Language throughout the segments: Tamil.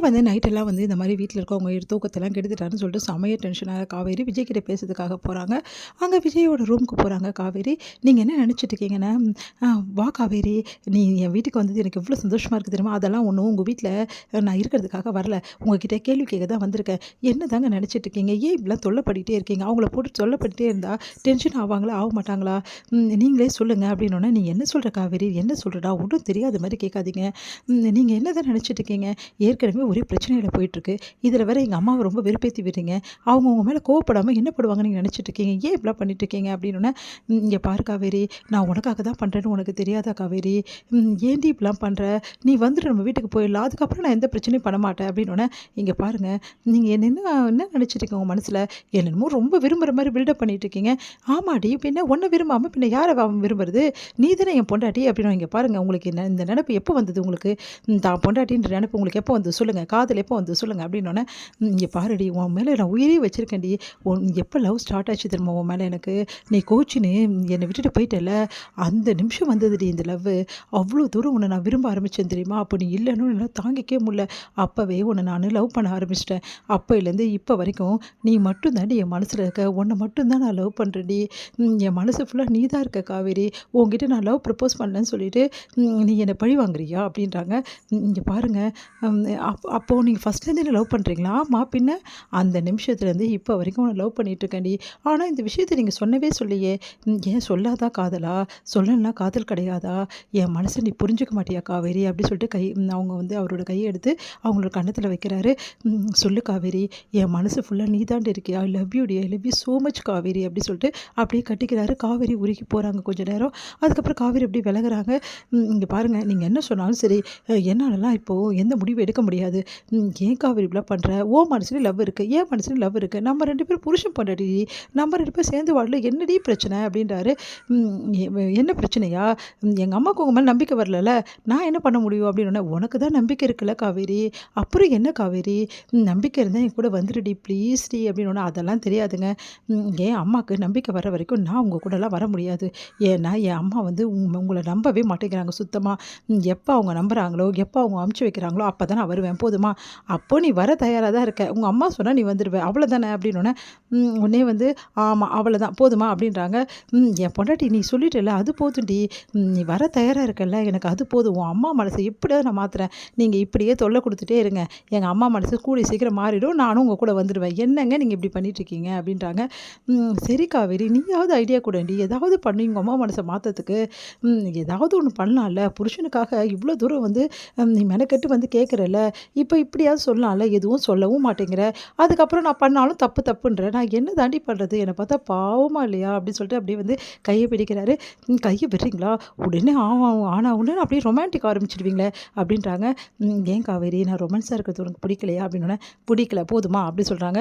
வந்து நைட்டெல்லாம் வந்து இந்த மாதிரி வீட்டில் இருக்கவங்க தூக்கத்தெல்லாம் கெடுத்துட்டாருன்னு சொல்லிட்டு செமைய டென்ஷனாக காவேரி விஜய் கிட்ட பேசுறதுக்காக போகிறாங்க. அங்கே விஜயோட ரூமுக்கு போகிறாங்க காவேரி. நீங்கள் என்ன நினச்சிட்டு இருக்கீங்கன்னா, வா காவேரி, நீ என் வீட்டுக்கு வந்தது எனக்கு எவ்வளோ சந்தோஷமாக இருக்குது தெரியுமா? அதெல்லாம் ஒன்றும் உங்கள் வீட்டில் நான் இருக்கிறதுக்காக வரல, உங்ககிட்ட கேள்வி கேட்க தான் வந்திருக்கேன். என்ன தாங்க நினச்சிட்டு இருக்கீங்க? ஏன் இப்படிலாம் தொல்லைப்பட்டுட்டே இருக்கீங்க? அவங்கள போட்டு தொல்லைப்பட்டுட்டே இருந்தால் டென்ஷன் ஆவாங்களா ஆக மாட்டாங்களா? நீங்களே சொல்லுங்கள் அப்படின்னோடனே, நீ என்ன சொல்கிற காவேரி, என்ன சொல்கிறடா, ஒன்றும் தெரியாத மாதிரி கேட்காதீங்க. நீங்கள் என்ன தான் நினச்சிட்டு இருக்கீங்க? ஏற்கனவே ஒரே பிரச்சனையில போயிட்டுருக்கு. இதில் வேற எங்கள் அம்மாவை ரொம்ப வெறுப்பேத்தி விடுறீங்க. அவங்க உங்க மேலே கோவப்படாமல் என்ன பண்ணுவாங்கன்னு நீங்கள் நினச்சிட்டு இருக்கீங்க? ஏன் இப்படிலாம் பண்ணிட்டுருக்கீங்க அப்படின்னோடனே, இங்கே பாரு காவேரி, நான் உனக்காக தான் பண்ணுறேன்னு உனக்கு தெரியாதா காவேரி? ஏன்டி இப்படிலாம் பண்ணுற? நீ வந்துட்டு நம்ம வீட்டுக்கு போயிடலாம், அதுக்கப்புறம் நான் எந்த பிரச்சனையும் பண்ண மாட்டேன் அப்படின்னோடனே, இங்கே பாருங்கள், நீங்கள் என்ன என்ன நினச்சிட்டு இருக்கீங்க உங்கள் மனசில்? என்னமோ ரொம்ப விரும்புகிற மாதிரி பில்டப் பண்ணிட்டு இருக்கீங்க. ஆமாடி, பின்ன உன்னை விரும்பாமல் பின்ன யாரை விரும்புறது? நீ தானே என் பொண்டாட்டி அப்படின்னு. இங்கே பாருங்கள், உங்களுக்கு என்ன இந்த நினப்பு எப்போ வந்தது உங்களுக்கு? தான் பொண்டாட்டின்ற நினப்பு உங்களுக்கு எப்போ வந்து சொல்லுங்கள், காதல் எப்போ வந்து சொல்லுங்கள் அப்படின்னோடனே, இங்கே பாருடி, உன் மேலே நான் உயிரே வச்சுருக்கேன்டி. எப்போ லவ் ஸ்டார்ட் ஆச்சு தெரியுமா உன் மேலே எனக்கு? நீ கோச்சின்னு என்னை விட்டுட்டு போயிட்டல, அந்த நிமிஷம் வந்ததுடி இந்த லவ். அவ்வளோ தூரம் உன்னை நான் விரும்ப ஆரம்பித்தேன் தெரியுமா? அப்போ நீ இல்லைன்னு என்னால் தாங்கிக்கவே முடியல. அப்போவே உன்னை நான் லவ் பண்ண ஆரம்பிச்சிட்டேன். அப்போலேருந்து இப்போ வரைக்கும் நீ மட்டும் தாண்டி என் மனசில் இருக்க, உன்னை மட்டும்தான் நான் லவ் பண்ணுறேன்டி. என் மனசு ஃபுல்லாக நீ தான் இருக்க காவேரி. உங்ககிட்ட நான் லவ் ப்ரப்போஸ் பண்ணலன்னு சொல்லிட்டு நீ என்னை பழி வாங்குறியா அப்படின்றாங்க. இங்கே பாருங்கள், அப்போது நீங்கள் ஃபஸ்ட்லேருந்து என்ன லவ் பண்ணுறீங்களா? ஆமாம், பின்ன அந்த நிமிஷத்துலேருந்து இப்போ வரைக்கும் உன்னை லவ் பண்ணிகிட்ருக்கேன்டி. ஆனால் இந்த விஷயத்தை நீங்கள் சொன்னவே சொல்லியே. ஏன் சொல்லாதா காதலா? சொல்லலைன்னா காதல் கிடையாதா? என் மனசை நீ புரிஞ்சுக்க மாட்டியா காவேரி அப்படி சொல்லிட்டு அவங்க வந்து அவரோட கையை எடுத்து அவங்களோட கன்னத்தில் வைக்கிறாரு. சொல்லு காவேரி, என் மனசு ஃபுல்லாக நீ தாண்டி இருக்கியா? ஐ லவ் யூ டி, I love you so much Kaveri அப்படி சொல்லிட்டு அப்படியே கட்டிக்கிறாரு. காவேரி உருகி போகிறாங்க கொஞ்சம் நேரம். அதுக்கப்புறம் காவேரி அப்படி விலகுறாங்க. இங்கே பாருங்கள், நீங்கள் என்ன சொன்னாலும் சரி, என்னாலலாம் இப்போது எந்த முடிவும் எடுக்க முடியாது. ஏன் காவேரி இப்படிலாம் பண்ணுற? ஓ மனசுலேயும் லவ் இருக்குது, ஏன் மனசுலேயும் லவ் இருக்குது. நம்ம 2 பேரும் புருஷன் பொண்டாட்டி, நம்ம 2 பேரும் சேர்ந்து வாழல, என்னடி பிரச்சனை அப்படின்றாரு. என்ன பிரச்சனையா? எங்கள் அம்மாவுக்கு உங்கள் மேலே நம்பிக்கை வரலல்ல, நான் என்ன பண்ண முடியும் அப்படின்னோடனே, உனக்கு தான் நம்பிக்கை இருக்குல்ல காவேரி, அப்புறம் என்ன காவேரி? நம்பிக்கை இருந்தால் என் கூட வந்துடுடி ப்ளீஸ் டி அப்படின்னோடனே, அதெல்லாம் தெரியாதுங்க. என் அம்மாவுக்கு நம்பிக்கை வர வரைக்கும் நான் உங்கள் கூடலாம் வர முடியாது. ஏன்னா என் அம்மா வந்து உங்களை நம்பவே மாட்டேங்கிறாங்க சுத்தமாக. எப்போ அவங்க நம்புகிறாங்களோ, எப்போ அவங்க அமுச்சு வைக்கிறாங்களோ அப்போ தான் நான் வருவேன், போதுமா? அப்போது நீ வர தயாராக தான் இருக்க, உங்கள் அம்மா சொன்னால் நீ வந்துடுவேன், அவ்வளோதானே அப்படின்னோடனே, உடனே வந்து ஆமாம் அவ்வளோதான் போதுமா அப்படின்றாங்க. என் பொண்டாட்டி நீ சொல்லிட்டல, அது போதும்டி, நீ வர தயாராக இருக்கல, எனக்கு அது போதும். உன் அம்மா மனசை எப்படியாவது நான் மாற்றுறேன், நீங்கள் இப்படியே தொல்லை கொடுத்துட்டே இருங்க, எங்கள் அம்மா மனசு கூடி சீக்கிரம் மாறிடும், நானும் உங்கள் கூட வந்துடுவேன். என்னங்க நீங்கள் இப்படி பண்ணிட்டுருக்கீங்க அப்படின்றாங்க. சரி காவேரி, நீயாவது ஐடியா கூடண்டி, ஏதாவது பண்ணி உங்கள் அம்மா மனசை மாற்றத்துக்கு ஏதாவது ஒன்று பண்ணலாம்ல. புருஷனுக்காக இவ்வளோ தூரம் வந்து நீ மெனக்கெட்டு வந்து கேட்குறல்ல, இப்போ இப்படியாவது சொல்லலாம்ல, எதுவும் சொல்லவும் மாட்டேங்கிற. அதுக்கப்புறம் நான் பண்ணாலும் தப்பு தப்புன்ற, நான் என்ன தாண்டி பண்ணுறது? என்னை பார்த்தா பாவமா இல்லையா அப்படின்னு சொல்லிட்டு அப்படியே வந்து கையை பிடிக்கிறாரு. கையை விடுறீங்களா? உடனே ஆனா உடனே அப்படியே ரொமான்டிக் ஆரம்பிச்சிடுவீங்களே அப்படின்றாங்க. ஏன் காவேரி, நான் ரொமான்ஸாக இருக்கிறது உனக்கு பிடிக்கலையா அப்படின்னோடனே, பிடிக்கல போதுமா அப்படி சொல்கிறாங்க.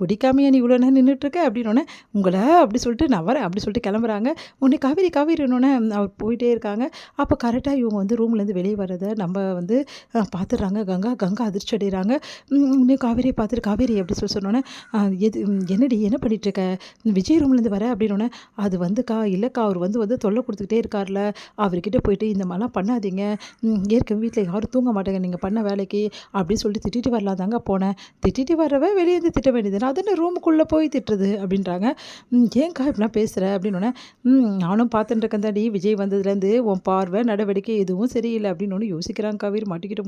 பிடிக்காமையே நீ இவ்வளோ நேரம் நின்றுட்டுருக்க அப்படின்னோடனே, உங்களை அப்படி சொல்லிட்டு நான் வரேன் அப்படி சொல்லிட்டு கிளம்புறாங்க. உடனே காவேரி காவேரின்னொன்னே அவர் போயிட்டே இருக்காங்க. அப்போ கரெக்டாக இவங்க வந்து ரூம்லேருந்து வெளியே வர்றதை நம்ம வந்து பார்த்துடுறாங்க. கங்கா அதிர்ச்சி அடைகிறாங்க. இன்னும் காவேரியை பார்த்துட்டு, காவேரி அப்படி சொன்னோன்னே, எது என்னடி என்ன பண்ணிகிட்ருக்க? விஜய் ரூம்லேருந்து வர அப்படின்னோடனே, அது வந்துக்கா இல்லைக்கா, அவர் வந்து வந்து தொல்லை கொடுத்துக்கிட்டே இருக்கார்ல, அவர்கிட்ட போயிட்டு இந்த மாதிரிலாம் பண்ணாதீங்க, ஏற்கனவே வீட்டில் யாரும் தூங்க மாட்டாங்க நீங்கள் பண்ண வேலைக்கு அப்படின்னு சொல்லிட்டு திட்டிட்டு வரலாம் தாங்க போனேன். திட்டிட்டு வரவே வெளியே வந்து திட்ட வேண்டியது, அதென்ன ரூமுக்குள்ளே போய் திட்டுறது அப்படின்றாங்க. ஏன்க்கா இப்படிலாம் பேசுகிற அப்படின்னோடனே, நானும் பார்த்துட்டு இருக்கேன் தாண்டி, விஜய் வந்ததுலேருந்து உன் பார்வை நடவடிக்கை எதுவும் சரியில்லை அப்படின்னு ஒன்று யோசிக்கிறாங்க காவேரி. மாட்டிக்கிட்டு